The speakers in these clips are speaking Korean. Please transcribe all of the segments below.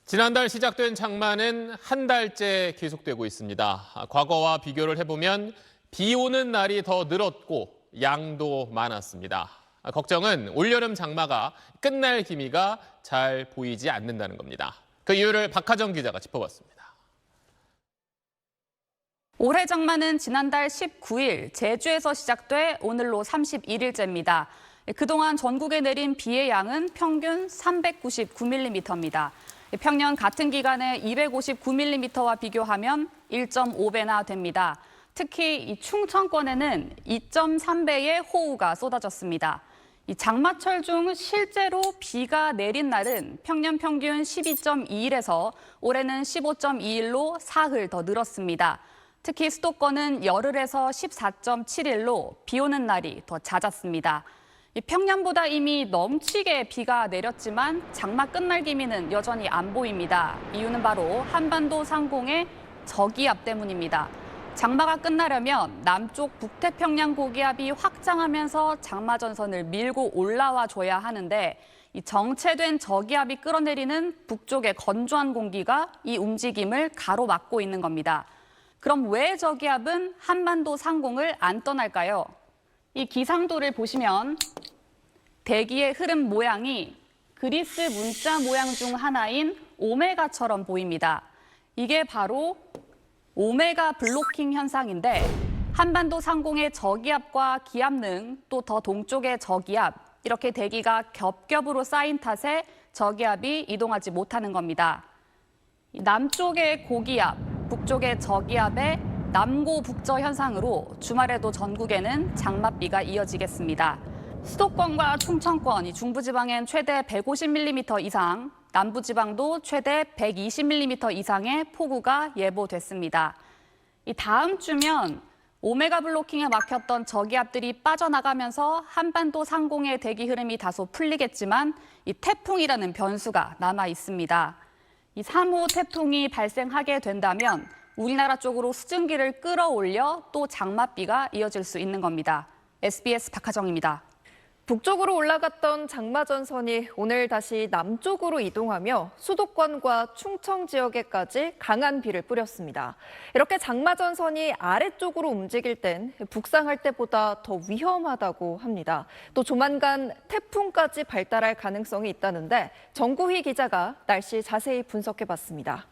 지난달 시작된 장마는 한 달째 계속되고 있습니다. 과거와 비교를 해보면 비 오는 날이 더 늘었고 양도 많았습니다. 걱정은 올여름 장마가 끝날 기미가 잘 보이지 않는다는 겁니다. 그 이유를 박하정 기자가 짚어봤습니다. 올해 장마는 지난달 19일 제주에서 시작돼 오늘로 31일째입니다. 그동안 전국에 내린 비의 양은 평균 399mm입니다. 평년 같은 기간에 259mm와 비교하면 1.5배나 됩니다. 특히 이 충청권에는 2.3배의 호우가 쏟아졌습니다. 이 장마철 중 실제로 비가 내린 날은 평년 평균 12.2일에서 올해는 15.2일로 사흘 더 늘었습니다. 특히 수도권은 열흘에서 14.7일로 비 오는 날이 더 잦았습니다. 평년보다 이미 넘치게 비가 내렸지만 장마 끝날 기미는 여전히 안 보입니다. 이유는 바로 한반도 상공의 저기압 때문입니다. 장마가 끝나려면 남쪽 북태평양 고기압이 확장하면서 장마 전선을 밀고 올라와 줘야 하는데 이 정체된 저기압이 끌어내리는 북쪽의 건조한 공기가 이 움직임을 가로막고 있는 겁니다. 그럼 왜 저기압은 한반도 상공을 안 떠날까요? 이 기상도를 보시면 대기의 흐름 모양이 그리스 문자 모양 중 하나인 오메가처럼 보입니다. 이게 바로 오메가 블로킹 현상인데 한반도 상공의 저기압과 기압능 또 더 동쪽의 저기압 이렇게 대기가 겹겹으로 쌓인 탓에 저기압이 이동하지 못하는 겁니다. 남쪽의 고기압, 북쪽의 저기압의 남고북저 현상으로 주말에도 전국에는 장맛비가 이어지겠습니다. 수도권과 충청권, 중부지방엔 최대 150mm 이상, 남부지방도 최대 120mm 이상의 폭우가 예보됐습니다. 이 다음 주면 오메가 블로킹에 막혔던 저기압들이 빠져나가면서 한반도 상공의 대기 흐름이 다소 풀리겠지만 이 태풍이라는 변수가 남아 있습니다. 이 3호 태풍이 발생하게 된다면 우리나라 쪽으로 수증기를 끌어올려 또 장맛비가 이어질 수 있는 겁니다. SBS 박하정입니다. 북쪽으로 올라갔던 장마전선이 오늘 다시 남쪽으로 이동하며 수도권과 충청 지역에까지 강한 비를 뿌렸습니다. 이렇게 장마전선이 아래쪽으로 움직일 땐 북상할 때보다 더 위험하다고 합니다. 또 조만간 태풍까지 발달할 가능성이 있다는데 정구희 기자가 날씨 자세히 분석해봤습니다.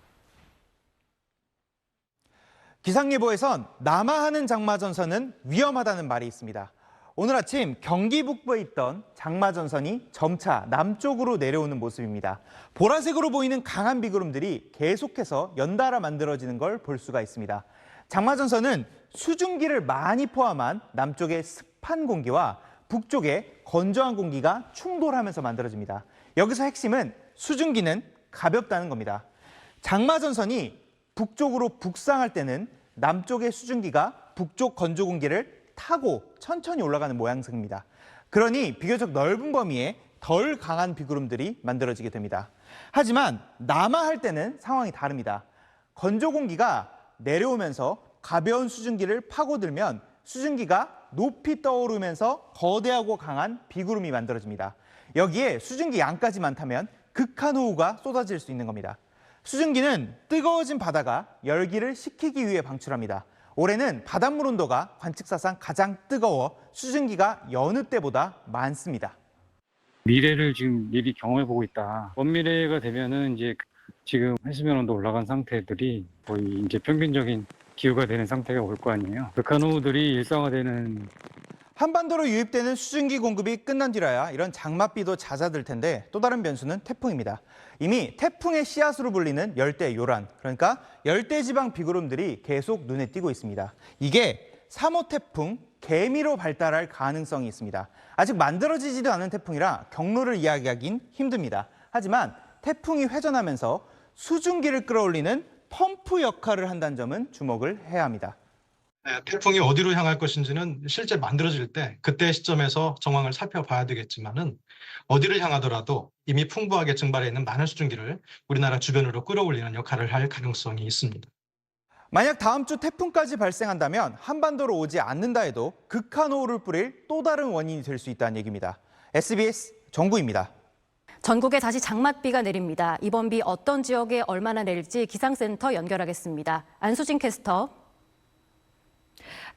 기상예보에선 남하하는 장마전선은 위험하다는 말이 있습니다. 오늘 아침 경기 북부에 있던 장마전선이 점차 남쪽으로 내려오는 모습입니다. 보라색으로 보이는 강한 비구름들이 계속해서 연달아 만들어지는 걸 볼 수가 있습니다. 장마전선은 수증기를 많이 포함한 남쪽의 습한 공기와 북쪽의 건조한 공기가 충돌하면서 만들어집니다. 여기서 핵심은 수증기는 가볍다는 겁니다. 장마전선이 북쪽으로 북상할 때는 남쪽의 수증기가 북쪽 건조 공기를 타고 천천히 올라가는 모양새입니다. 그러니 비교적 넓은 범위에 덜 강한 비구름들이 만들어지게 됩니다. 하지만 남하할 때는 상황이 다릅니다. 건조 공기가 내려오면서 가벼운 수증기를 파고들면 수증기가 높이 떠오르면서 거대하고 강한 비구름이 만들어집니다. 여기에 수증기 양까지 많다면 극한 호우가 쏟아질 수 있는 겁니다. 수증기는 뜨거워진 바다가 열기를 식히기 위해 방출합니다. 올해는 바닷물 온도가 관측사상 가장 뜨거워 수증기가 여느 때보다 많습니다. 미래를 지금 미리 경험해 보고 있다. 먼 미래가 되면은 이제 지금 해수면 온도 올라간 상태들이 거의 이제 평균적인 기후가 되는 상태가 올 거 아니에요. 극한 호우들이 일상화되는 한반도로 유입되는 수증기 공급이 끝난 뒤라야 이런 장맛비도 잦아들 텐데 또 다른 변수는 태풍입니다. 이미 태풍의 씨앗으로 불리는 열대 요란, 그러니까 열대지방 비구름들이 계속 눈에 띄고 있습니다. 이게 3호 태풍 개미로 발달할 가능성이 있습니다. 아직 만들어지지도 않은 태풍이라 경로를 이야기하긴 힘듭니다. 하지만 태풍이 회전하면서 수증기를 끌어올리는 펌프 역할을 한다는 점은 주목을 해야 합니다. 태풍이 어디로 향할 것인지는 실제 만들어질 때 그때 시점에서 정황을 살펴봐야 되겠지만은 어디를 향하더라도 이미 풍부하게 증발해 있는 많은 수증기를 우리나라 주변으로 끌어올리는 역할을 할 가능성이 있습니다. 만약 다음 주 태풍까지 발생한다면 한반도로 오지 않는다 해도 극한 호우를 뿌릴 또 다른 원인이 될 수 있다는 얘기입니다. SBS 정구입니다. 전국에 다시 장맛비가 내립니다. 이번 비 어떤 지역에 얼마나 내릴지 기상센터 연결하겠습니다. 안수진 캐스터.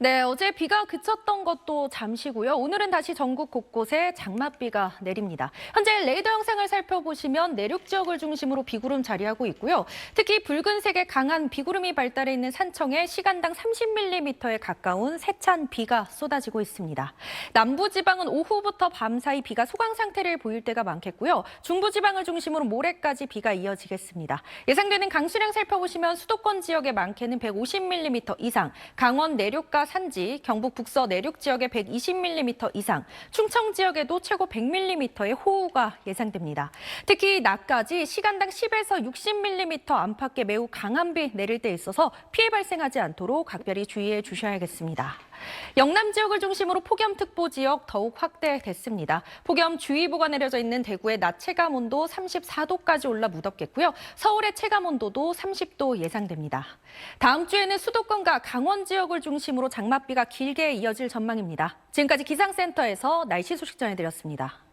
네, 어제 비가 그쳤던 것도 잠시고요. 오늘은 다시 전국 곳곳에 장맛비가 내립니다. 현재 레이더 영상을 살펴보시면 내륙 지역을 중심으로 비구름 자리하고 있고요. 특히 붉은색의 강한 비구름이 발달해 있는 산청에 시간당 30mm에 가까운 세찬 비가 쏟아지고 있습니다. 남부지방은 오후부터 밤 사이 비가 소강 상태를 보일 때가 많겠고요. 중부지방을 중심으로 모레까지 비가 이어지겠습니다. 예상되는 강수량 살펴보시면 수도권 지역에 많게는 150mm 이상, 강원 내륙과 산지, 경북 북서 내륙 지역에 120mm 이상, 충청 지역에도 최고 100mm의 호우가 예상됩니다. 특히 낮까지 시간당 10에서 60mm 안팎의 매우 강한 비 내릴 때 있어서 피해 발생하지 않도록 각별히 주의해 주셔야겠습니다. 영남 지역을 중심으로 폭염특보 지역 더욱 확대됐습니다. 폭염주의보가 내려져 있는 대구의 낮 체감온도 34도까지 올라 무덥겠고요. 서울의 체감온도도 30도 예상됩니다. 다음 주에는 수도권과 강원 지역을 중심으로 장맛비가 길게 이어질 전망입니다. 지금까지 기상센터에서 날씨 소식 전해드렸습니다.